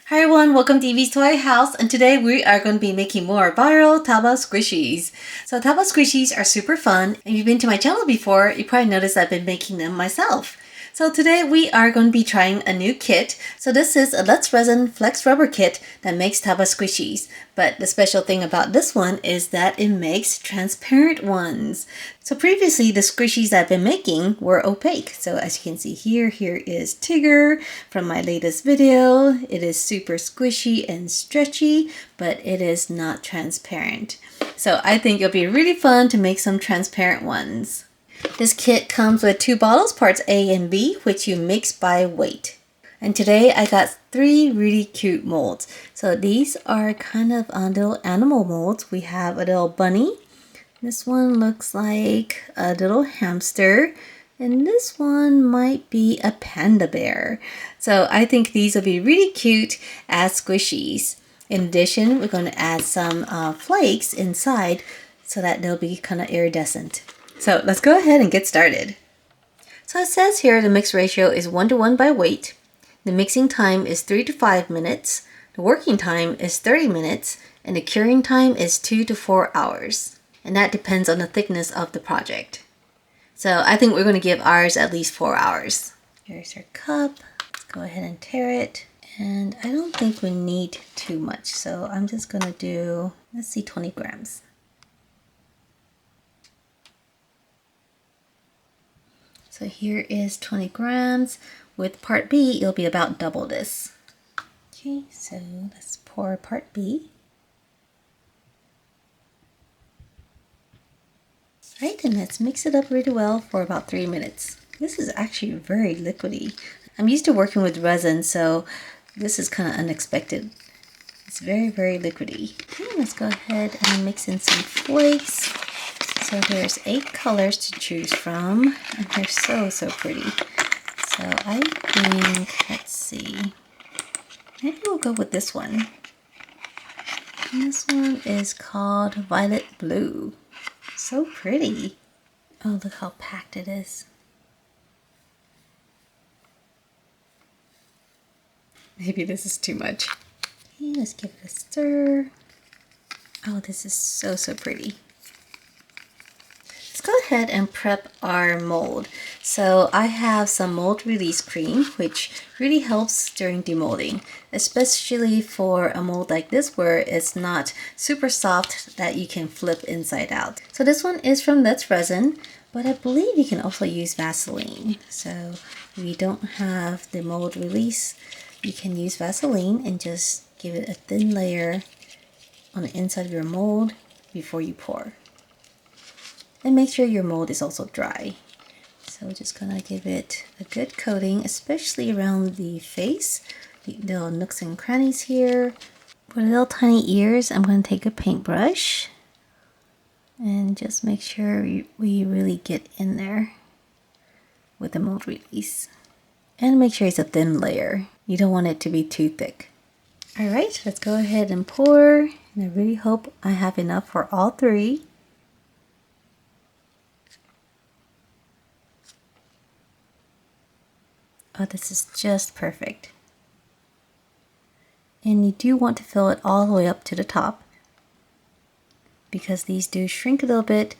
Hi everyone, welcome to Evie's Toy House, and today we are going to be making more viral Taba squishies. So Taba squishies are super fun. If you've been to my channel before, you probably noticed I've been making them myself. So today we are going to be trying a new kit. So this is a Let's Resin Flex Rubber Kit that makes Taba squishies. But the special thing about this one is that it makes transparent ones. So previously the squishies I've been making were opaque. So as you can see here is Tigger from my latest video. It is super squishy and stretchy, but it is not transparent. So I think it'll be really fun to make some transparent ones. This kit comes with 2 bottles, parts A and B, which you mix by weight. And today I got 3 really cute molds. So these are kind of little animal molds. We have a little bunny. This one looks like a little hamster. And this one might be a panda bear. So I think these will be really cute as squishies. In addition, we're going to add some flakes inside so that they'll be kind of iridescent. So let's go ahead and get started. So it says here the mix ratio is 1:1 by weight. The mixing time is 3 to 5 minutes. The working time is 30 minutes. And the curing time is 2 to 4 hours. And that depends on the thickness of the project. So I think we're going to give ours at least 4 hours. Here's our cup. Let's go ahead and tear it. And I don't think we need too much. So I'm just going to do, let's see, 20 grams. So here is 20 grams. With part B, it'll be about double this. Okay, so let's pour part B. Right, and let's mix it up really well for about 3 minutes. This is actually very liquidy. I'm used to working with resin, so this is kind of unexpected. It's very, very liquidy. Okay, let's go ahead and mix in some flakes. So there's 8 colors to choose from, and they're so pretty. So I think, let's see, maybe we'll go with this one. And this one is called Violet Blue. So pretty. Oh, look how packed it is. Maybe this is too much. Okay, let's give it a stir. Oh, this is so pretty. Let's go ahead and prep our mold. So I have some mold release cream, which really helps during demolding, especially for a mold like this where it's not super soft that you can flip inside out. So this one is from Let's Resin, but I believe you can also use Vaseline. So if you don't have the mold release, you can use Vaseline and just give it a thin layer on the inside of your mold before you pour. And make sure your mold is also dry. So we're just gonna give it a good coating, especially around the face, the little nooks and crannies here. For the little tiny ears, I'm gonna take a paintbrush and just make sure we really get in there with the mold release. And make sure it's a thin layer. You don't want it to be too thick. All right, let's go ahead and pour. And I really hope I have enough for all 3. Oh, this is just perfect. And you do want to fill it all the way up to the top because these do shrink a little bit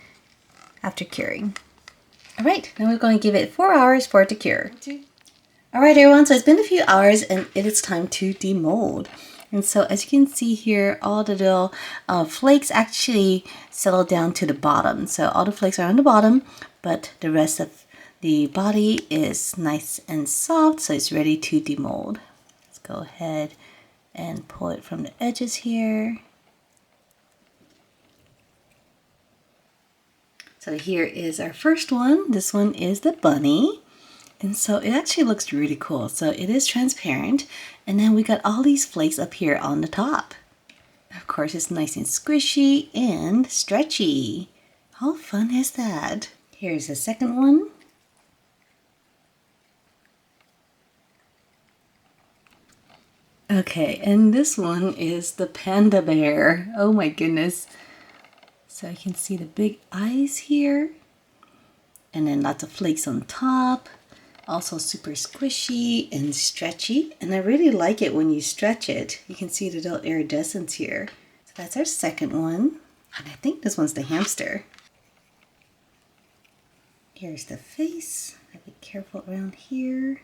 after curing. All right, now we're going to give it 4 hours for it to cure. All right, everyone, so it's been a few hours and it is time to demold. And so as you can see here, all the little flakes actually settle down to the bottom. So all the flakes are on the bottom, but the rest of the body is nice and soft, so it's ready to demold. Let's go ahead and pull it from the edges here. So here is our first one. This one is the bunny. And so it actually looks really cool. So it is transparent. And then we got all these flakes up here on the top. Of course, it's nice and squishy and stretchy. How fun is that? Here's the second one. Okay, and this one is the panda bear. Oh my goodness. So you can see the big eyes here. And then lots of flakes on top. Also super squishy and stretchy. And I really like it when you stretch it. You can see the little iridescence here. So that's our second one. And I think this one's the hamster. Here's the face. I'll be careful around here.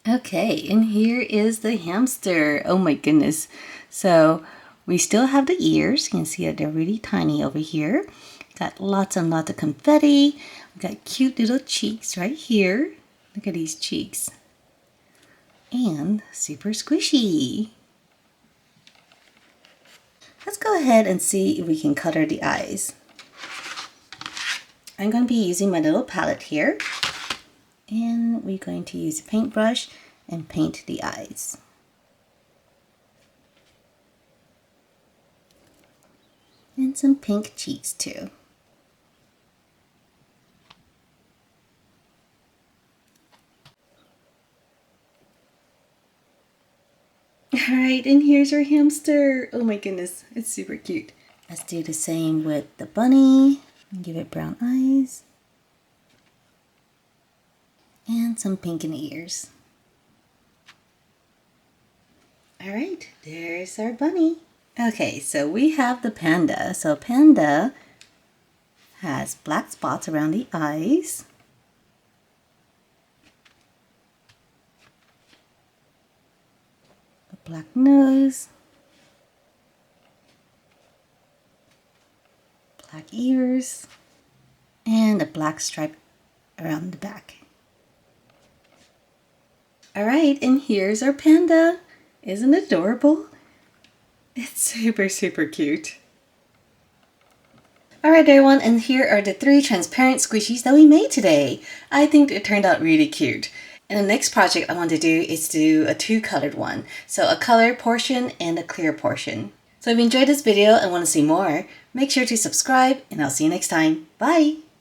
Okay, and here is the hamster. Oh my goodness. So we still have the ears. You can see that they're really tiny over here. Got lots and lots of confetti. We got cute little cheeks right here. Look at these cheeks. And super squishy. Let's go ahead and see if we can color the eyes. I'm going to be using my little palette here. And we're going to use a paintbrush and paint the eyes. And some pink cheeks too. Alright, and here's our hamster. Oh my goodness, it's super cute. Let's do the same with the bunny. Give it brown eyes. And some pink in the ears. Alright, there's our bunny. Okay, so we have the panda. So panda has black spots around the eyes. A black nose. Black ears. And a black stripe around the back. Alright, and here's our panda. Isn't it adorable? It's super, super cute. Alright everyone, and here are the 3 transparent squishies that we made today. I think it turned out really cute. And the next project I want to do is to do a 2-colored one. So a colored portion and a clear portion. So if you enjoyed this video and want to see more, make sure to subscribe and I'll see you next time. Bye!